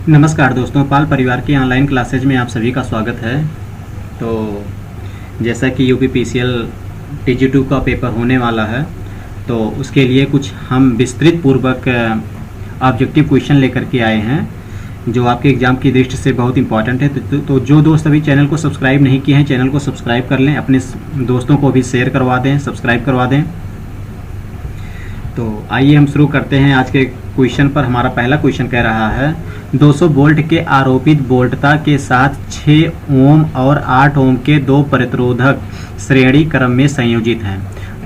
नमस्कार दोस्तों, पाल परिवार की ऑनलाइन क्लासेज में आप सभी का स्वागत है। तो जैसा कि यूपीपीसीएल TG2 का पेपर होने वाला है, तो उसके लिए कुछ हम विस्तृत पूर्वक ऑब्जेक्टिव क्वेश्चन लेकर के आए हैं जो आपके एग्ज़ाम की दृष्टि से बहुत इंपॉर्टेंट है। तो जो दोस्त अभी चैनल को सब्सक्राइब नहीं किए हैं, चैनल को सब्सक्राइब कर लें, अपने दोस्तों को भी शेयर करवा दें, सब्सक्राइब करवा दें। तो आइए हम शुरू करते हैं आज के क्वेश्चन पर। हमारा पहला क्वेश्चन कह रहा है 200 वोल्ट के आरोपित वोल्टता के साथ 6 ओम और 8 ओम के दो प्रतिरोधक श्रेणी क्रम में संयोजित हैं।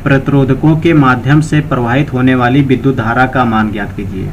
प्रतिरोधकों के माध्यम से प्रवाहित होने वाली विद्युत धारा का मान ज्ञात कीजिए।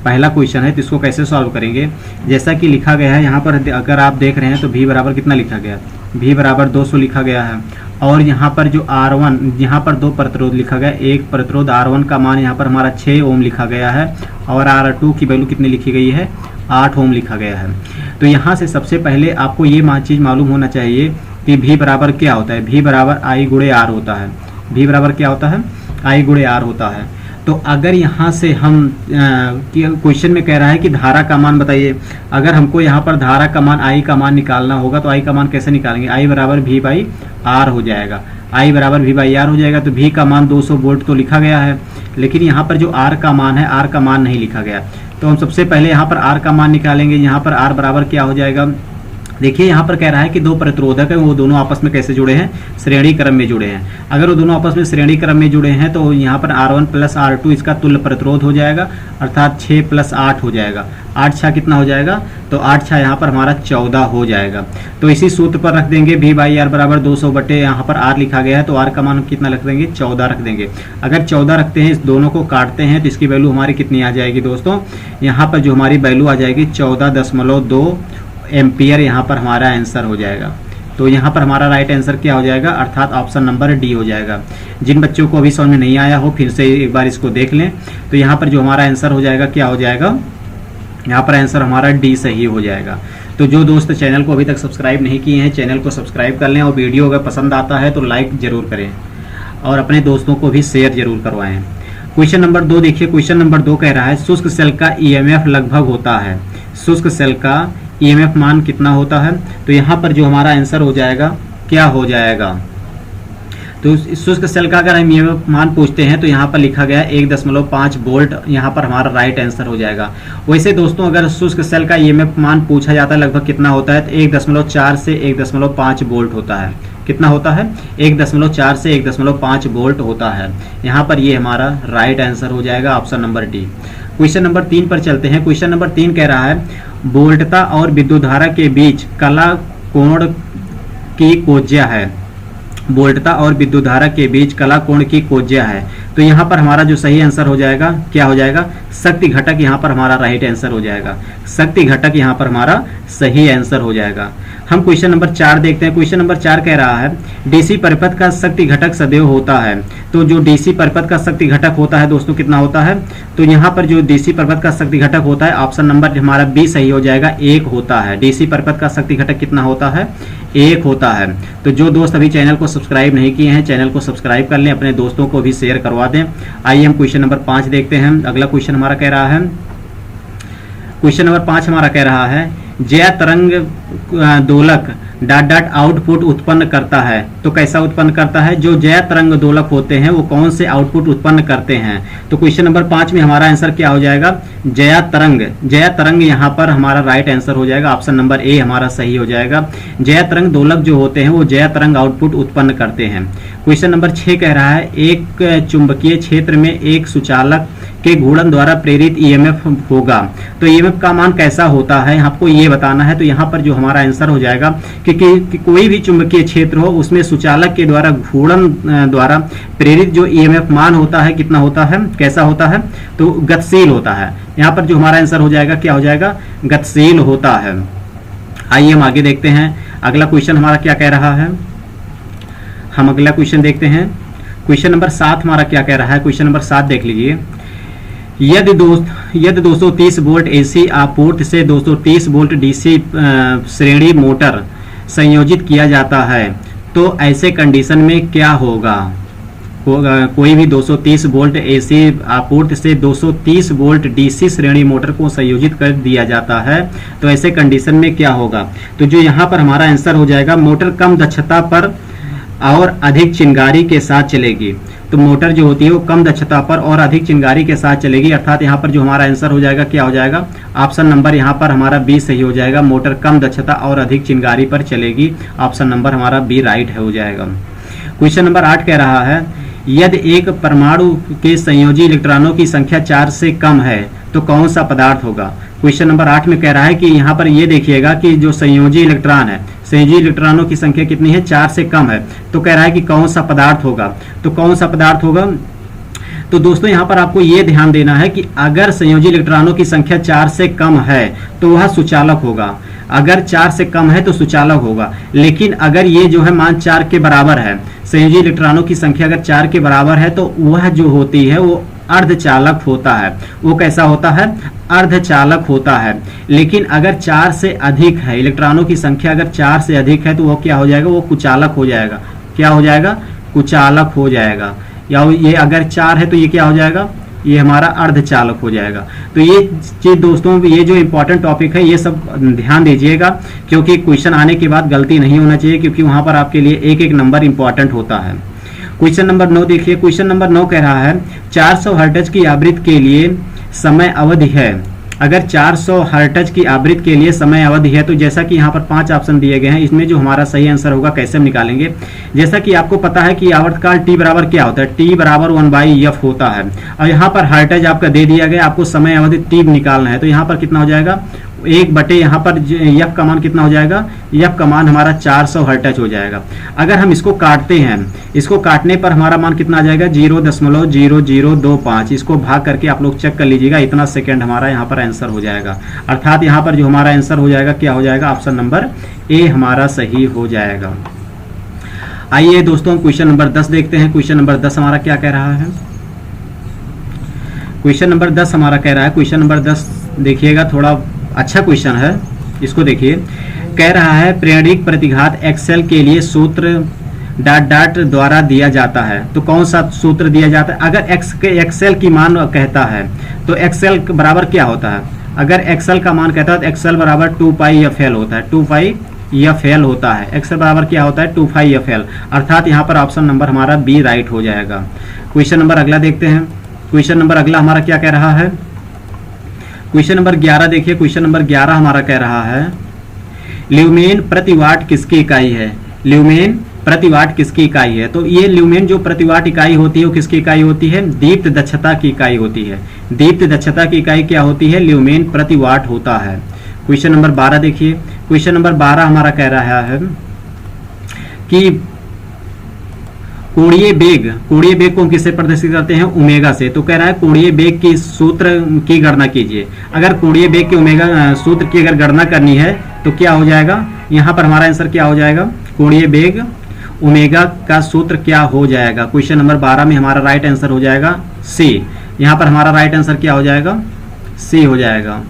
पहला क्वेश्चन है, तो इसको कैसे सॉल्व करेंगे। जैसा कि लिखा गया है यहाँ पर, अगर आप देख रहे हैं तो V बराबर कितना लिखा गया, V बराबर 200 लिखा गया है। और यहाँ पर जो R1, यहाँ पर दो प्रतिरोध लिखा गया, एक प्रतिरोध R1 का मान यहाँ पर हमारा 6 ओम लिखा गया है और R2 की वैल्यू कितनी लिखी गई है, 8 ओम लिखा गया है। तो यहाँ से सबसे पहले आपको ये चीज़ मालूम होना चाहिए कि V बराबर क्या होता है। V बराबर I गुणे R होता है। V बराबर क्या होता है, I गुणे R होता है। तो अगर यहाँ से हम क्वेश्चन में कह रहा है कि धारा का मान बताइए, अगर हमको यहाँ पर धारा का मान I का मान निकालना होगा तो I का मान कैसे निकालेंगे, I बराबर V बाई R हो जाएगा। I बराबर V बाई R हो जाएगा। तो V का मान 200 वोल्ट तो लिखा गया है, लेकिन यहाँ पर जो R का मान है, R का मान नहीं लिखा गया। तो हम सबसे पहले यहाँ पर R का मान निकालेंगे। यहाँ पर R बराबर क्या हो जाएगा, देखिए यहाँ पर कह रहा है कि दो प्रतिरोधक है, वो दोनों आपस में कैसे जुड़े हैं, श्रेणी क्रम में जुड़े हैं। अगर वो दोनों आपस में श्रेणी क्रम में जुड़े हैं तो यहाँ पर R1 प्लस R2 इसका तुल्य प्रतिरोध हो जाएगा, अर्थात 6 प्लस 8 हो जाएगा। 8 6 कितना हो जाएगा, तो 8 6 यहाँ पर हमारा 14 हो जाएगा। तो इसी सूत्र पर रख देंगे V बाई R बराबर 200 बटे यहाँ पर R लिखा गया है, तो R का मान कितना रख देंगे, 14 रख देंगे। अगर 14 रखते हैं, इस दोनों को काटते हैं तो इसकी वैल्यू हमारी कितनी आ जाएगी दोस्तों, यहाँ पर जो हमारी वैल्यू आ जाएगी 14.2 एम्पियर यहाँ पर हमारा आंसर हो जाएगा। तो यहाँ पर हमारा राइट आंसर क्या हो जाएगा, अर्थात ऑप्शन नंबर डी हो जाएगा। जिन बच्चों को अभी समझ में नहीं आया हो, फिर से एक बार इसको देख लें। तो यहाँ पर जो हमारा आंसर हो जाएगा, क्या हो जाएगा, यहाँ पर आंसर हमारा डी सही हो जाएगा। तो जो दोस्त चैनल को अभी तक सब्सक्राइब नहीं किए हैं, चैनल को सब्सक्राइब कर लें और वीडियो अगर पसंद आता है तो लाइक जरूर करें और अपने दोस्तों को भी शेयर जरूर करवाएं। क्वेश्चन नंबर 2 देखिए। क्वेश्चन नंबर 2 कह रहा है शुष्क सेल का EMF लगभग होता है। शुष्क सेल का EMF मान कितना होता है। तो यहाँ पर जो हमारा आंसर हो जाएगा, क्या हो जाएगा, तो शुष्क सेल का अगर हम EMF मान पूछते हैं तो यहाँ पर लिखा गया 1.5 वोल्ट, यहाँ पर हमारा राइट आंसर हो जाएगा। वैसे दोस्तों अगर शुष्क सेल का EMF मान पूछा जाता है लगभग कितना होता है, तो 1.4 से 1.5 वोल्ट होता है। कितना होता है, 1.4 से 1.5 वोल्ट होता है। यहाँ पर ये हमारा राइट आंसर हो जाएगा, option number D. Question number 3 पर चलते हैं। क्वेश्चन नंबर 3 कह रहा है वोल्टता और विद्युत धारा के बीच कला कोण की कोज्या है। वोल्टता और विद्युत धारा के बीच कला कोण की कोज्या है। तो यहाँ पर हमारा जो सही आंसर हो जाएगा, क्या हो जाएगा, शक्ति घटक यहाँ पर हमारा राइट आंसर हो जाएगा। शक्ति घटक यहाँ पर हमारा सही आंसर हो जाएगा। हम क्वेश्चन नंबर 4 देखते हैं। क्वेश्चन नंबर 4 कह रहा है डीसी परिपथ का शक्ति घटक सदैव होता है। तो जो डीसी परिपथ का शक्ति घटक होता है दोस्तों, कितना होता है, तो यहाँ पर जो डीसी परिपथ का शक्ति घटक होता है, ऑप्शन नंबर हमारा बी सही हो जाएगा, 1 होता है। डीसी परिपथ का शक्ति घटक कितना होता है, 1 होता है। तो जो दोस्त अभी चैनल को सब्सक्राइब नहीं किए हैं, चैनल को सब्सक्राइब कर लें, अपने दोस्तों को भी शेयर करवा दें। आइए हम क्वेश्चन नंबर 5 देखते हैं। अगला क्वेश्चन हमारा कह रहा है, क्वेश्चन नंबर 5 हमारा कह रहा है ज्या तरंग दोलक ... आउटपुट उत्पन्न करता है। तो कैसा उत्पन्न करता है, जो ज्या तरंग दोलक होते हैं वो कौन से आउटपुट उत्पन्न करते हैं। तो क्वेश्चन नंबर 5 में हमारा आंसर क्या हो जाएगा, ज्या तरंग। ज्या तरंग यहाँ पर हमारा राइट आंसर हो जाएगा, ऑप्शन नंबर ए हमारा सही हो जाएगा। ज्या तरंग दोलक जो होते हैं वो ज्या तरंग आउटपुट उत्पन्न करते हैं। क्वेश्चन नंबर 6 कह रहा है एक चुंबकीय क्षेत्र में एक सुचालक के घूर्णन द्वारा प्रेरित EMF होगा। तो EMF का मान कैसा होता है, आपको ये बताना है। तो यहाँ पर जो हमारा आंसर हो जाएगा कि कोई भी चुंबकीय क्षेत्र हो, उसमें सुचालक के द्वारा घूर्णन द्वारा प्रेरित जो EMF मान होता है, कितना होता है, कैसा होता है, तो गतिशील होता है। यहाँ पर जो हमारा आंसर हो जाएगा, क्या हो जाएगा, गतिशील होता है। आइए हम आगे देखते हैं। अगला क्वेश्चन हमारा क्या कह रहा है, हम अगला क्वेश्चन देखते हैं। क्वेश्चन नंबर 7 हमारा क्या कह रहा है। क्वेश्चन नंबर 7 देख लीजिए। यदि 230 वोल्ट AC आपूर्ति से 230 वोल्ट DC श्रेणी मोटर संयोजित किया जाता है तो ऐसे कंडीशन में क्या होगा। कोई भी 230 वोल्ट एसी आपूर्ति से 230 वोल्ट डीसी श्रेणी मोटर को संयोजित कर दिया जाता है, तो ऐसे कंडीशन में क्या होगा? तो जो यहाँ पर हमारा आंसर हो जाएगा, मोटर कम दक्षता पर और अधिक चिंगारी के साथ चलेगी। तो मोटर जो होती है वो कम दक्षता पर और अधिक चिंगारी के साथ चलेगी, अर्थात यहाँ पर जो हमारा आंसर हो जाएगा क्या हो जाएगा? ऑप्शन नंबर यहाँ पर हमारा बी सही हो जाएगा, मोटर कम दक्षता और अधिक चिंगारी पर चलेगी। ऑप्शन नंबर हमारा बी राइट हो जाएगा। क्वेश्चन नंबर 8 कह रहा है, यदि एक परमाणु के संयोजी इलेक्ट्रॉनों की संख्या 4 से कम है तो कौन सा पदार्थ होगा? क्वेश्चन नंबर 8 में कह रहा है कि यहाँ पर ये देखिएगा कि जो संयोजी इलेक्ट्रॉन है, संयोजी इलेक्ट्रॉनों की संख्या कितनी है? 4 से कम है। तो कह रहा है कि कौन सा पदार्थ होगा? तो कौन सा पदार्थ होगा? तो दोस्तों यहाँ पर आपको ये ध्यान देना है कि अगर संयोजी इलेक्ट्रॉनों की संख्या 4 से कम है तो वह सुचालक होगा। अगर 4 से कम है तो सुचालक होगा, लेकिन अगर ये जो है मान 4 के बराबर है, संयोजी इलेक्ट्रॉनों की संख्या अगर 4 के बराबर है, तो वह जो होती है वो अर्धचालक होता है। वो कैसा होता है? अर्धचालक होता है। लेकिन अगर 4 से अधिक है, इलेक्ट्रॉनों की संख्या अगर 4 से अधिक है, तो वो क्या हो जाएगा? वो कुचालक हो जाएगा। क्या हो जाएगा? कुचालक हो जाएगा। या ये अगर 4 है तो ये क्या हो जाएगा? ये हमारा अर्धचालक हो जाएगा। तो ये चीज दोस्तों, ये जो इंपॉर्टेंट टॉपिक है ये सब ध्यान दीजिएगा, क्योंकि क्वेश्चन आने के बाद गलती नहीं होना चाहिए, क्योंकि वहां पर आपके लिए एक एक नंबर इंपॉर्टेंट होता है। क्वेश्चन नंबर 9 देखिए। क्वेश्चन नंबर 9 कह रहा है, 400 हर्ट्ज की आवृत्ति के लिए समय अवधि है। अगर 400 हर्ट्ज की आवृत्ति के लिए समय अवधि है, तो जैसा कि यहाँ पर 5 ऑप्शन दिए गए हैं, इसमें जो हमारा सही आंसर होगा कैसे हम निकालेंगे? जैसा कि आपको पता है कि आवर्तकाल टी बराबर क्या होता है? टी बराबर 1/f होता है। और यहाँ पर हर्ट्ज आपका दे दिया गया, आपको समय अवधि टी निकालना है, तो यहाँ पर कितना हो जाएगा? 1/, यहाँ पर एफ का मान कितना हो जाएगा? एफ का मान हमारा 400 हर्ट्ज हो जाएगा। अगर हम इसको काटते हैं, इसको काटने पर हमारा मान कितना आ जाएगा? 0.0025। इसको भाग करके आप लोग चेक कर लीजिएगा, इतना सेकंड हमारा यहाँ पर आंसर हो जाएगा। अर्थात यहाँ पर जो हमारा आंसर हो जाएगा क्या हो जाएगा? ऑप्शन नंबर ए हमारा सही हो जाएगा। आइए दोस्तों क्वेश्चन नंबर 10 देखते हैं। क्वेश्चन नंबर 10 हमारा क्या कह रहा है? क्वेश्चन नंबर 10 हमारा कह रहा है, क्वेश्चन नंबर 10 देखिएगा, थोड़ा अच्छा क्वेश्चन है, इसको देखिए। कह रहा है, प्रेरणिक प्रतिघात एक्सेल के लिए सूत्र ... द्वारा दिया जाता है। तो कौन सा सूत्र दिया जाता है? अगर एक्सेल की मान कहता है तो एक्सेल बराबर क्या होता है? अगर एक्सेल का मान कहता है तो एक्सेल बराबर 2πfl होता है। 2πfl होता है। एक्सेल बराबर क्या होता है? 2πfl। अर्थात यहाँ पर ऑप्शन नंबर हमारा बी राइट हो जाएगा। क्वेश्चन नंबर अगला देखते हैं। क्वेश्चन नंबर अगला हमारा क्या कह रहा है? क्वेश्चन नंबर 11 देखिए। क्वेश्चन नंबर 11 हमारा कह रहा है, ल्यूमेन प्रति वाट किसकी इकाई है? ल्यूमेन प्रति वाट किसकी इकाई है? तो ये ल्यूमेन जो प्रति वाट इकाई होती है वो किसकी इकाई होती है? दीप्त दक्षता की इकाई होती है। दीप्त दक्षता की इकाई क्या होती है? ल्यूमेन प्रति वाट होता है। क्वेश्चन नंबर 12 देखिए। क्वेश्चन नंबर 12 हमारा कह रहा है कि कोणीय बेग को किससे प्रदर्शित करते हैं? ओमेगा से। तो कह रहा है कोणीय बेग की सूत्र की गणना कीजिए। अगर कोणीय बेग के ओमेगा सूत्र की अगर गणना करनी है तो क्या हो जाएगा? यहाँ पर हमारा आंसर क्या हो जाएगा? कोणीय बेग ओमेगा का सूत्र क्या हो जाएगा? क्वेश्चन नंबर 12 में हमारा राइट आंसर हो जाएगा सी। यहाँ पर हमारा राइट आंसर क्या हो जाएगा? सी हो जाएगा।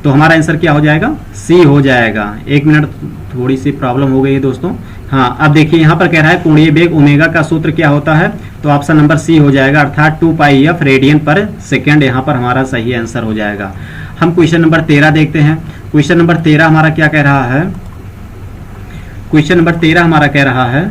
तो हमारा आंसर क्या हो जाएगा? सी हो जाएगा। एक मिनट, थोड़ी सी प्रॉब्लम हो गई है दोस्तों। हाँ, अब देखिए यहाँ पर कह रहा है कोणीय बेग ओमेगा का सूत्र क्या होता है? तो ऑप्शन नंबर सी हो जाएगा, अर्थात 2πf रेडियन पर सेकेंड यहाँ पर हमारा सही आंसर हो जाएगा। हम क्वेश्चन नंबर 13 देखते हैं। क्वेश्चन नंबर 13 हमारा क्या कह रहा है? क्वेश्चन नंबर 13 हमारा कह रहा है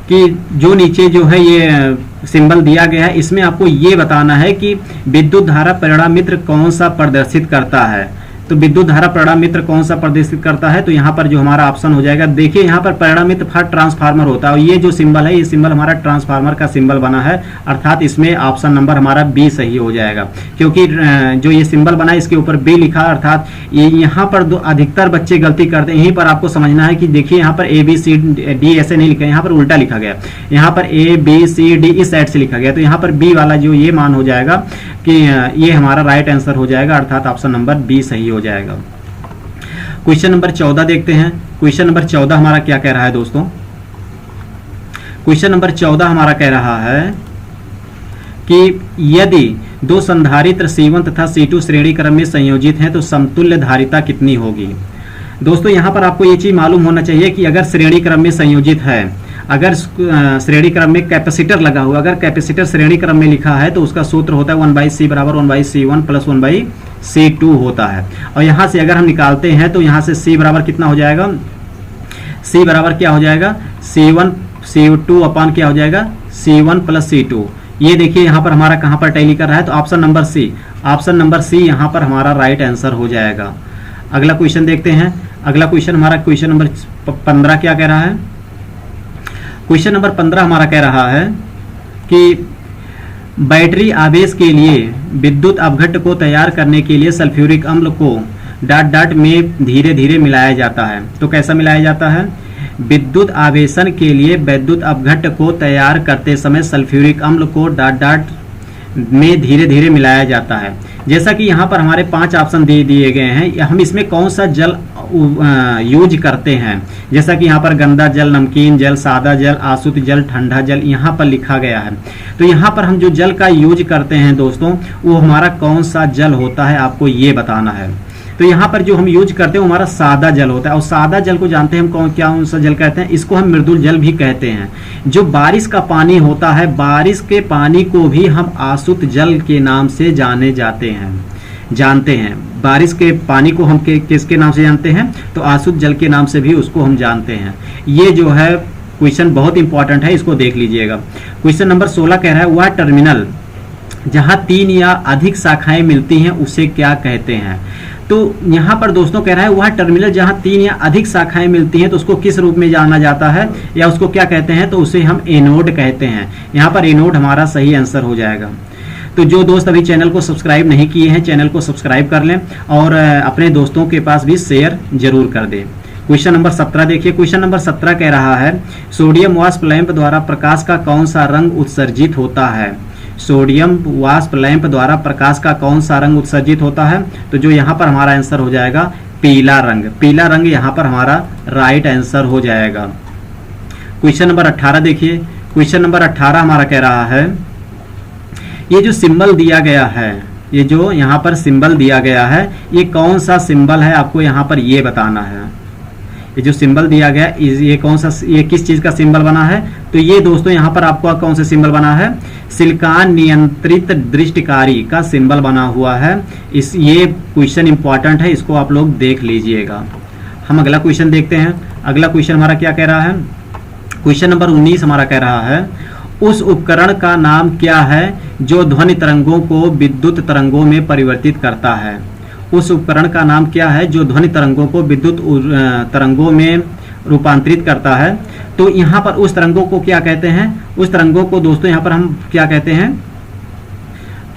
कि जो नीचे जो है ये सिंबल दिया गया है, इसमें आपको ये बताना है कि विद्युत धारा परिणामित्र कौन सा प्रदर्शित करता है। तो विद्युत धारा परिणामित्र कौन सा प्रदर्शित करता है? तो यहाँ पर जो हमारा ऑप्शन हो जाएगा, देखिए यहाँ पर परिणामित्र फॉर ट्रांसफार्मर होता है और ये जो सिंबल है, ये सिंबल हमारा ट्रांसफार्मर का सिंबल बना है, अर्थात इसमें ऑप्शन नंबर हमारा बी सही हो जाएगा। क्योंकि जो ये सिंबल बना है इसके ऊपर बी लिखा, अर्थात ये यहाँ पर अधिकतर बच्चे गलती करते हैं। यहीं पर आपको समझना है कि देखिए यहाँ पर ABCD ऐसे नहीं लिखा है, यहाँ पर उल्टा लिखा गया। यहाँ पर ABCD इस साइड से लिखा गया, तो यहाँ पर बी वाला जो ये मान हो जाएगा कि ये हमारा राइट आंसर हो जाएगा, अर्थात ऑप्शन नंबर बी सही हो जाएगा। क्वेश्चन नंबर 14 देखते हैं। क्वेश्चन नंबर 14 हमारा क्या कह रहा है दोस्तों? क्वेश्चन नंबर 14 हमारा कह रहा है कि यदि दो संधारित्र C1 तथा C2 श्रेणी क्रम में संयोजित हैं तो समतुल्य धारिता कितनी होगी? दोस्तों यहाँ पर आपको ये चीज मालूम होना चाहिए कि अगर श्रेणी क्रम में संयोजित है, अगर श्रेणी क्रम में कैपेसिटर लगा हुआ, अगर कैपेसिटर श्रेणी क्रम में लिखा है तो उसका सूत्र होता है 1/c बराबर 1/c1 प्लस 1/c2 होता है। और यहाँ से अगर हम निकालते हैं तो यहाँ से c बराबर कितना हो जाएगा, c बराबर क्या हो जाएगा, c1 c2 अपान क्या हो जाएगा, c1 प्लस c2। ये देखिए यहाँ पर हमारा कहाँ पर टैली कर रहा है, तो ऑप्शन नंबर सी यहाँ पर हमारा राइट आंसर हो जाएगा। अगला क्वेश्चन देखते हैं। अगला क्वेश्चन हमारा क्वेश्चन नंबर 15 क्या कह रहा है। क्वेश्चन नंबर 15 हमारा कह रहा है कि बैटरी आवेश के लिए विद्युत अपघट्ट को तैयार करने के लिए सल्फ्यूरिक अम्ल को डॉट डॉट में धीरे धीरे मिलाया जाता है। तो कैसा मिलाया जाता है, विद्युत आवेशन के लिए विद्युत अपघट्ट को तैयार करते समय सल्फ्यूरिक अम्ल को डॉट डॉट में धीरे धीरे मिलाया जाता है। जैसा कि यहाँ पर हमारे 5 ऑप्शन दे दिए गए हैं, हम इसमें कौन सा जल यूज करते हैं, जैसा कि यहाँ पर गंदा जल, नमकीन जल, सादा जल, आसुत जल, ठंडा जल यहाँ पर लिखा गया है। तो यहाँ पर हम जो जल का यूज करते हैं दोस्तों, वो हमारा कौन सा जल होता है, आपको ये बताना है। तो यहाँ पर जो हम यूज करते हैं वो हमारा सादा जल होता है, और सादा जल को जानते हैं हम कौन सा जल कहते हैं, इसको हम मृदुल जल भी कहते हैं। जो बारिश का पानी होता है, बारिश के पानी को भी हम आसुत जल के नाम से जानते हैं। बारिश के पानी को हम किसके नाम से जानते हैं, तो आसुत जल के नाम से भी उसको हम जानते हैं। ये जो है क्वेश्चन बहुत इंपॉर्टेंट है, इसको देख लीजिएगा। क्वेश्चन नंबर 16 कह रहा है, वह टर्मिनल जहां 3 या अधिक शाखाएं मिलती हैं उसे क्या कहते हैं। तो यहाँ पर दोस्तों कह रहा है, वह टर्मिनल जहां 3 या अधिक शाखाएं मिलती हैं तो उसको किस रूप में जाना जाता है, या उसको क्या कहते हैं, तो उसे हम एनोड कहते हैं। यहाँ पर एनोड हमारा सही आंसर हो जाएगा। तो जो दोस्त अभी चैनल को सब्सक्राइब नहीं किए हैं, चैनल को सब्सक्राइब कर लें और अपने दोस्तों के पास भी शेयर जरूर कर दें। क्वेश्चन नंबर 17 देखिए। क्वेश्चन नंबर 17 कह रहा है, सोडियम वाष्प लैंप द्वारा प्रकाश का कौन सा रंग उत्सर्जित होता है। सोडियम वाष्प लैंप द्वारा प्रकाश का कौन सा रंग उत्सर्जित होता है, तो जो यहाँ पर हमारा आंसर हो जाएगा पीला रंग। पीला रंग यहाँ पर हमारा राइट आंसर हो जाएगा। क्वेश्चन नंबर 18 देखिए। क्वेश्चन नंबर 18 हमारा कह रहा है, ये जो सिंबल दिया गया है, ये जो यहाँ पर सिंबल दिया गया है, ये कौन सा सिंबल है, आपको यहाँ पर ये बताना है। ये जो सिंबल दिया गया, ये कौन सा, ये किस चीज का सिंबल बना है, तो ये दोस्तों यहाँ पर आपको कौन सा सिंबल बना है, सिलिकॉन नियंत्रित दृष्टिकारी का सिंबल बना हुआ है। ये क्वेश्चन इंपॉर्टेंट है, इसको आप लोग देख लीजिएगा। हम अगला क्वेश्चन देखते हैं। अगला क्वेश्चन हमारा क्या कह रहा है। क्वेश्चन नंबर 19 हमारा कह रहा है, उस उपकरण का नाम क्या है जो ध्वनि तरंगों को विद्युत तरंगों में परिवर्तित करता है। उस उपकरण का नाम क्या है जो ध्वनि तरंगों को विद्युत तरंगों में रूपांतरित करता है। तो यहाँ पर उस तरंगों को क्या कहते हैं, उस तरंगों को दोस्तों यहाँ पर हम क्या कहते हैं,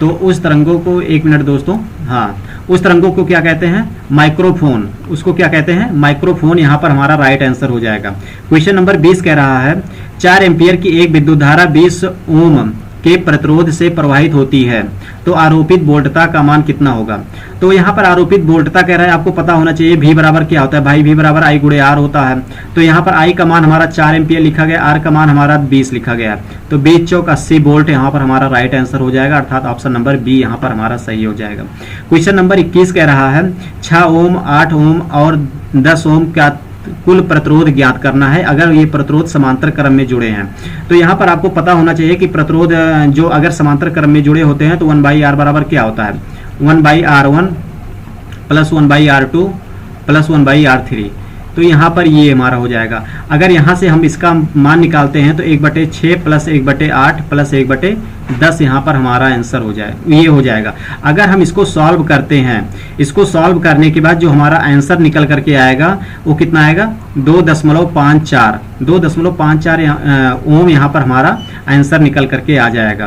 तो उस तरंगों को, एक मिनट दोस्तों, हाँ, उस तरंगों को क्या कहते हैं, माइक्रोफोन। उसको क्या कहते हैं, माइक्रोफोन। यहाँ पर हमारा राइट आंसर हो जाएगा। क्वेश्चन नंबर 20 कह रहा है, 4 एम्पियर की एक विद्युत धारा 20 ओम के प्रतिरोध से प्रवाहित होती है, तो आरोपित वोल्टता का मान कितना होगा। तो यहाँ पर आरोपित वोल्टता कह रहा है, आपको पता होना चाहिए V बराबर क्या होता है भाई, V बराबर I गुणे R होता है। तो यहाँ पर I का मान हमारा 4 एम्पियर लिखा गया, R का मान हमारा 20 लिखा गया, तो 20 चौक 80 वोल्ट यहाँ पर हमारा राइट आंसर हो जाएगा, अर्थात ऑप्शन नंबर बी यहाँ पर हमारा सही हो जाएगा। क्वेश्चन नंबर 21 कह रहा है, 6 ओम, 8 ओम और 10 ओम का कुल प्रतिरोध ज्ञात करना है अगर ये प्रतिरोध समांतर क्रम में जुड़े हैं। तो यहाँ पर आपको पता होना चाहिए कि प्रतिरोध जो अगर समांतर क्रम में जुड़े होते हैं तो 1/R बराबर क्या होता है, 1/R1 plus 1/R2 plus 1/R3। तो यहाँ पर ये हमारा हो जाएगा। अगर यहाँ से हम इसका मान निकालते हैं तो 1/6 प्लस 1/8 प्लस 1/10 यहाँ पर हमारा आंसर हो जाए, ये हो जाएगा। अगर हम इसको सॉल्व करते हैं, इसको सॉल्व करने के बाद जो हमारा आंसर निकल करके आएगा वो कितना आएगा, 2.54 ओम यहाँ पर हमारा आंसर निकल करके आ जाएगा।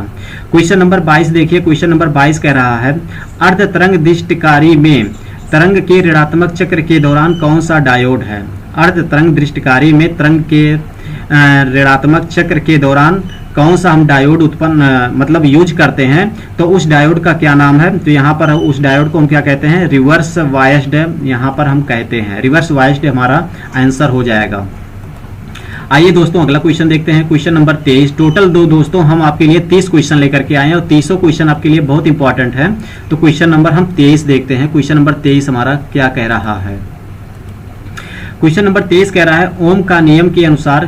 क्वेश्चन नंबर 22 देखिए। क्वेश्चन नंबर 22 कह रहा है, अर्ध तरंग दृष्टिकारी में तरंग के ऋणात्मक चक्र के दौरान कौन सा डायोड है। अर्ध तरंग दृष्टिकारी में तरंग के ऋणात्मक चक्र के दौरान कौन सा हम डायोड मतलब यूज करते हैं, तो उस डायोड का क्या नाम है। तो यहाँ पर उस डायोड को हम क्या कहते हैं, रिवर्स वायस्ड यहाँ पर हम कहते हैं, रिवर्स वायस्ड हमारा आंसर हो जाएगा। आइए दोस्तों अगला क्वेश्चन देखते हैं। Question number 23। टोटल दोस्तों हम आपके लिए 30 क्वेश्चन लेकर के आए हैं और 30 क्वेश्चन आपके लिए बहुत इंपॉर्टेंट है। तो क्वेश्चन नंबर हम 23 देखते हैं। क्वेश्चन नंबर 23 हमारा क्या कह रहा है। क्वेश्चन नंबर 23 कह रहा है ओम का नियम के अनुसार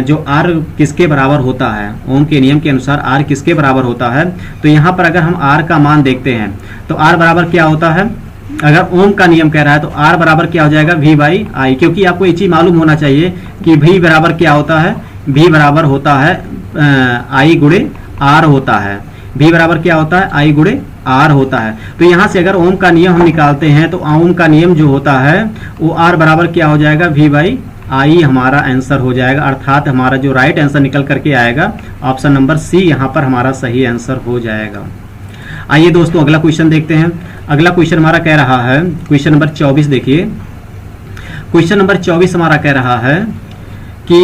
जो आर किसके बराबर होता है। ओम के नियम के अनुसार आर किसके बराबर होता है। तो यहाँ पर अगर हम आर का मान देखते हैं तो आर बराबर क्या होता है, अगर ओम का नियम कह रहा है तो आर बराबर क्या हो जाएगा, वी बाई आई। क्योंकि आपको ये चीज मालूम होना चाहिए कि वी बराबर क्या होता है, वी बराबर होता है आई गुणे आर होता है। वी बराबर क्या होता है, आई गुणे आर होता है। तो यहाँ से अगर ओम का नियम हम निकालते हैं तो ओम का नियम जो होता है वो आर बराबर क्या हो जाएगा, वी बाई आई हमारा आंसर हो जाएगा। अर्थात हमारा जो राइट आंसर निकल करके आएगा ऑप्शन नंबर सी यहाँ पर हमारा सही आंसर हो जाएगा। आइए दोस्तों अगला क्वेश्चन देखते हैं। अगला क्वेश्चन हमारा कह रहा है, क्वेश्चन नंबर 24 देखिए। क्वेश्चन नंबर 24 हमारा कह रहा है कि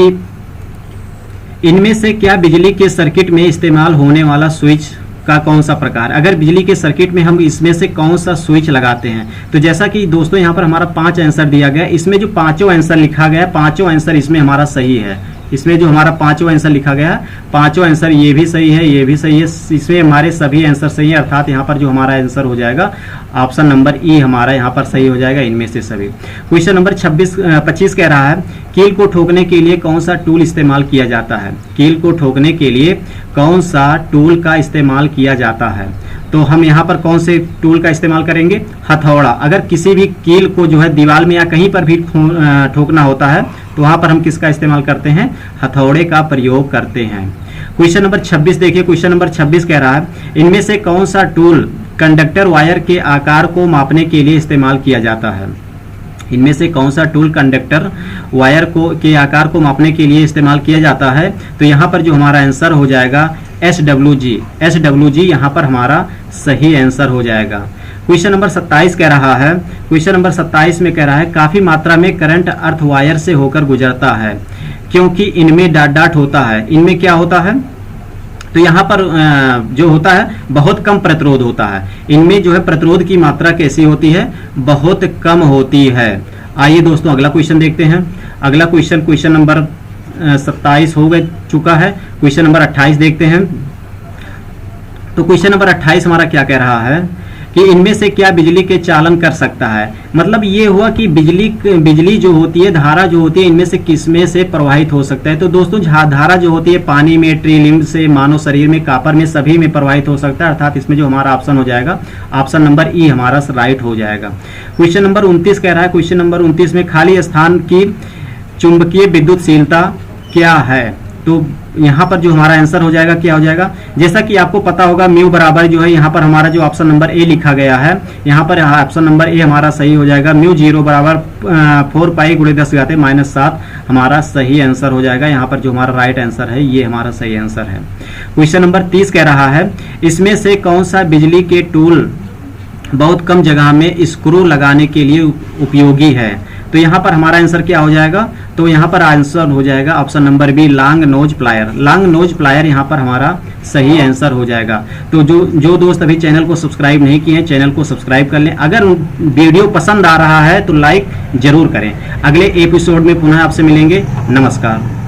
इनमें से क्या बिजली के सर्किट में इस्तेमाल होने वाला स्विच का कौन सा प्रकार, अगर बिजली के सर्किट में हम इसमें से कौन सा स्विच लगाते हैं। तो जैसा कि दोस्तों यहाँ पर हमारा 5 आंसर दिया गया, इसमें जो पांचों आंसर लिखा गया, पांचों आंसर इसमें हमारा सही है। इसमें जो हमारा पांचों आंसर लिखा गया, पांचों आंसर ये भी सही है, ये भी सही है, इसमें हमारे सभी आंसर सही है। अर्थात यहाँ पर जो हमारा आंसर हो जाएगा ऑप्शन नंबर ई हमारा यहाँ पर सही हो जाएगा इनमें से सभी। क्वेश्चन नंबर 25 कह रहा है कील को ठोकने के लिए कौन सा टूल इस्तेमाल किया जाता है। कील को ठोकने के लिए कौन सा टूल का इस्तेमाल किया जाता है। तो हम यहाँ पर कौन से टूल का इस्तेमाल करेंगे, हथौड़ा। अगर किसी भी कील को जो है दीवार में या कहीं पर भी ठोकना होता है तो वहां पर हम किसका इस्तेमाल करते हैं, हथौड़े का प्रयोग करते हैं। क्वेश्चन नंबर 26 देखिए। क्वेश्चन नंबर 26 कह रहा है इनमें से कौन सा टूल कंडक्टर वायर के आकार को मापने के लिए इस्तेमाल किया जाता है। इनमें से कौन सा टूल कंडक्टर वायर के आकार को मापने के लिए इस्तेमाल किया जाता है। तो यहाँ पर जो हमारा आंसर हो जाएगा SWG यहाँ पर हमारा सही आंसर हो जाएगा। क्वेश्चन नंबर 27 कह रहा है, क्वेश्चन नंबर 27 में कह रहा है काफी मात्रा में करंट अर्थ वायर से होकर गुजरता है क्योंकि इनमें डाट डाट होता है। इनमें क्या होता है, तो यहाँ पर जो होता है बहुत कम प्रतिरोध होता है। इनमें जो है प्रतिरोध की मात्रा कैसी होती है, बहुत कम होती है। आइए दोस्तों अगला क्वेश्चन देखते हैं। अगला क्वेश्चन नंबर 27 हो चुका है। क्वेश्चन नंबर 28 देखते हैं। तो क्वेश्चन नंबर 28 हमारा क्या कह रहा है कि इनमें से क्या बिजली के चालन कर सकता है। मतलब ये हुआ कि बिजली जो होती है, धारा जो होती है, इनमें से किसमें से प्रवाहित हो सकता है। तो दोस्तों धारा जो होती है पानी में, ट्री लिम्ब से, मानव शरीर में, कापर में, सभी में प्रवाहित हो सकता है। अर्थात इसमें जो हमारा ऑप्शन हो जाएगा ऑप्शन नंबर ई हमारा राइट हो जाएगा। क्वेश्चन नंबर 29 कह रहा है, क्वेश्चन नंबर 29 में खाली स्थान की चुंबकीय विद्युतशीलता क्या है। तो यहाँ पर जो हमारा आंसर हो जाएगा क्या हो जाएगा, जैसा कि आपको पता होगा म्यू बराबर जो है यहाँ पर हमारा जो ऑप्शन नंबर ए लिखा गया है, यहाँ पर ऑप्शन नंबर ए हमारा सही हो जाएगा। म्यू 0 बराबर 4 पाई गुणे 10⁻⁷ हमारा सही आंसर हो जाएगा। यहाँ पर जो हमारा राइट आंसर है ये हमारा सही आंसर है। क्वेश्चन नंबर 30 कह रहा है इसमें से कौन सा बिजली के टूल बहुत कम जगह में स्क्रू लगाने के लिए उपयोगी है। तो यहाँ पर हमारा आंसर क्या हो जाएगा, तो यहाँ पर आंसर हो जाएगा option number B long nose plier. Long nose plier यहाँ पर हमारा सही आंसर हो जाएगा। तो जो दोस्त अभी चैनल को सब्सक्राइब नहीं किए हैं चैनल को सब्सक्राइब कर लें। अगर वीडियो पसंद आ रहा है तो लाइक जरूर करें। अगले एपिसोड में पुनः आपसे मिलेंगे। नमस्कार।